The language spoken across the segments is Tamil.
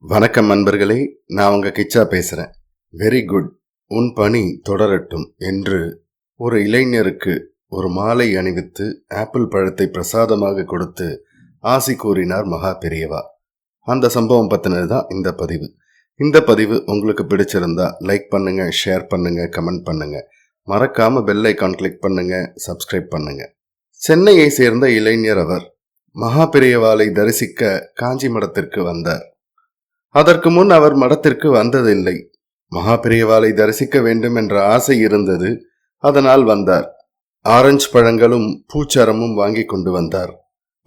வணக்கம் நண்பர்களே, நான் உங்க கிச்சா பேசுறேன். வெரி குட், உன் பணி தொடரட்டும் என்று ஒரு இளைஞருக்கு ஒரு மாலை அணிவித்து ஆப்பிள் பழத்தை பிரசாதமாக கொடுத்து ஆசி கூறினார் மகா பெரியவா. அந்த சம்பவம் பத்தினது தான் இந்த பதிவு உங்களுக்கு பிடிச்சிருந்தா லைக் பண்ணுங்க, ஷேர் பண்ணுங்க, கமெண்ட் பண்ணுங்க. மறக்காம பெல் ஐகான் கிளிக் பண்ணுங்க, சப்ஸ்கிரைப் பண்ணுங்க. சென்னையை சேர்ந்த இளைஞர் அவர் மகா பெரியவாளை தரிசிக்க காஞ்சி மடத்திற்கு வந்தார். அதற்கு முன் அவர் மடத்திற்கு வந்ததில்லை. மகா பெரியவாளை தரிசிக்க வேண்டும் என்ற ஆசை இருந்தது. அதனால் வந்தார். ஆரஞ்சு பழங்களும் பூச்சரமும் வாங்கி கொண்டு வந்தார்.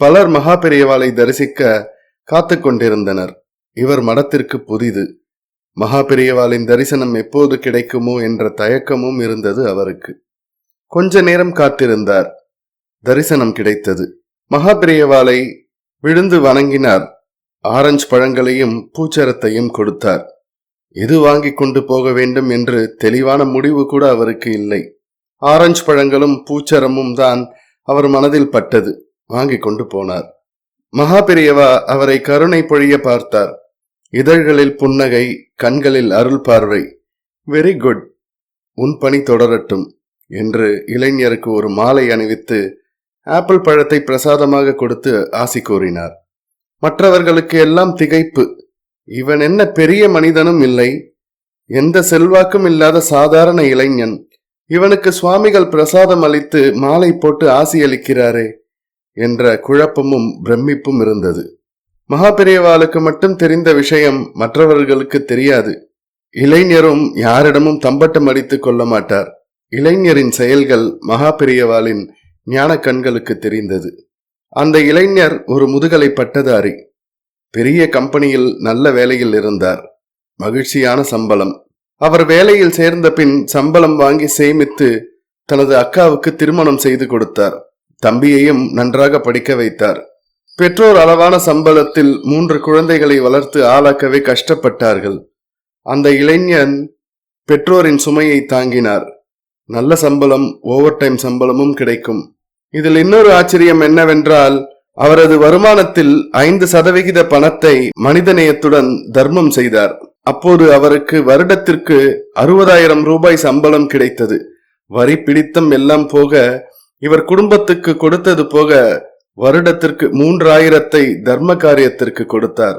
பலர் மகா பெரியவாளை தரிசிக்க காத்து கொண்டிருந்தனர். இவர் மடத்திற்கு புதிது. மகா பெரியவாளின் தரிசனம் எப்போது கிடைக்குமோ என்ற தயக்கமும் இருந்தது அவருக்கு. கொஞ்ச நேரம் காத்திருந்தார். தரிசனம் கிடைத்தது. மகா பெரியவாளை விழுந்து வணங்கினார். ஆரஞ்சு பழங்களையும் பூச்சரத்தையும் கொடுத்தார். எது வாங்கி கொண்டு போக வேண்டும் என்று தெளிவான முடிவு கூட அவருக்கு இல்லை. ஆரஞ்சு பழங்களும் பூச்சரமும் தான் அவர் மனதில் பட்டது. வாங்கி கொண்டு போனார். மகா பெரியவா அவரை கருணை பொழிய பார்த்தார். இதழ்களில் புன்னகை, கண்களில் அருள் பார்வை. வெரி குட், உன் பணி தொடரட்டும் என்று இளைஞருக்கு ஒரு மாலை அணிவித்து ஆப்பிள் பழத்தை பிரசாதமாக கொடுத்து ஆசி கூறினார். மற்றவர்களுக்கு எல்லாம் திகைப்பு. இவன் என்ன பெரிய மனிதனும் இல்லை, எந்த செல்வாக்கும் இல்லாத சாதாரண இளைஞன், இவனுக்கு சுவாமிகள் பிரசாதம் அளித்து மாலை போட்டு ஆசி அளிக்கிறாரே என்ற குழப்பமும் பிரமிப்பும் இருந்தது. மகா பெரியவாளுக்கு மட்டும் தெரிந்த விஷயம் மற்றவர்களுக்கு தெரியாது. இளைஞரும் யாரிடமும் தம்பட்டம் அடித்துக் கொள்ள மாட்டார். இளைஞரின் செயல்கள் மகா பெரியவாளின் ஞான கண்களுக்கு தெரிந்தது. அந்த இளைஞர் ஒரு முதுகலை பட்டதாரி. பெரிய கம்பெனியில் நல்ல வேலையில் இருந்தார். மகிழ்ச்சியான சம்பளம். அவர் வேலையில் சேர்ந்த பின் சம்பளம் வாங்கி சேமித்து தனது அக்காவுக்கு திருமணம் செய்து கொடுத்தார். தம்பியையும் நன்றாக படிக்க வைத்தார். பெற்றோர் அளவான சம்பளத்தில் 3 குழந்தைகளை வளர்த்து ஆளாக்கவே கஷ்டப்பட்டார்கள். அந்த இளைஞன் பெற்றோரின் சுமையை தாங்கினார். நல்ல சம்பளம், ஓவர் டைம் சம்பளமும் கிடைக்கும். இதில் இன்னொரு ஆச்சரியம் என்னவென்றால், அவரது வருமானத்தில் 5% பணத்தை மனிதநேயத்துடன் தர்மம் செய்தார். அப்போது அவருக்கு வருடத்திற்கு 60,000 ரூபாய் சம்பளம் கிடைத்தது. வரி பிடித்தம் எல்லாம் போக இவர் குடும்பத்துக்கு கொடுத்தது போக வருடத்திற்கு 3,000 தர்ம காரியத்திற்கு கொடுத்தார்.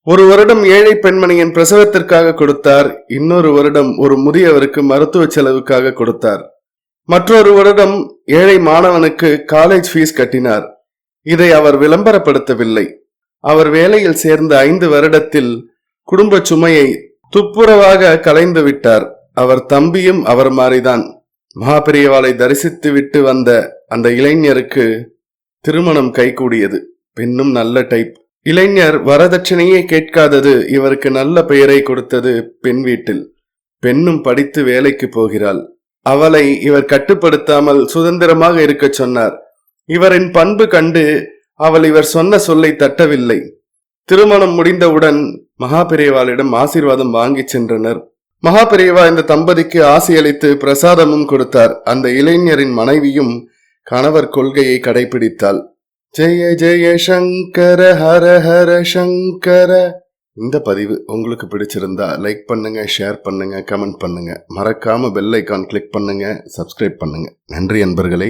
ஒரு வருடம் ஏழை பெண்மணியின் பிரசவத்திற்காக கொடுத்தார். இன்னொரு வருடம் ஒரு முதியவருக்கு மருத்துவ செலவுக்காக கொடுத்தார். மற்றொரு வருடம் ஏழை மாணவனுக்கு காலேஜ் ஃபீஸ் கட்டினார். இதை அவர் விளம்பரப்படுத்தவில்லை. அவர் வேலையில் சேர்ந்த 5 வருடத்தில் குடும்ப சுமையை துப்புரவாக களைந்து விட்டார். அவர் தம்பியும் அவர் மாறிதான். மகாபெரியவாளை தரிசித்து விட்டு வந்த அந்த இளைஞருக்கு திருமணம் கைகூடியது. பெண்ணும் நல்ல டைப். இளைஞர் வரதட்சணையே கேட்காதது இவருக்கு நல்ல பெயரை கொடுத்தது பெண் வீட்டில். பெண்ணும் படித்து வேலைக்கு போகிறாள். அவளை இவர் கட்டுப்படுத்தாமல் சுதந்திரமாக இருக்க சொன்னார். இவரின் பண்பு கண்டு அவள் இவர் சொன்ன சொல்லை தட்டவில்லை. திருமணம் முடிந்தவுடன் மகா பெரியவாளிடம் ஆசீர்வாதம் வாங்கி சென்றனர். மகா பெரியவா இந்த தம்பதிக்கு ஆசி அளித்து பிரசாதமும் கொடுத்தார். அந்த இளைஞரின் மனைவியும் கணவர் கொள்கையை கடைபிடித்தாள். ஜெய ஜெய சங்கர ஹர ஹர சங்கர. இந்த பதிவு உங்களுக்கு பிடிச்சிருந்தா லைக் பண்ணுங்க, ஷேர் பண்ணுங்க, கமெண்ட் பண்ணுங்க. மறக்காம பெல் ஐகான் கிளிக் பண்ணுங்க, சப்ஸ்கிரைப் பண்ணுங்க. நன்றி நண்பர்களே.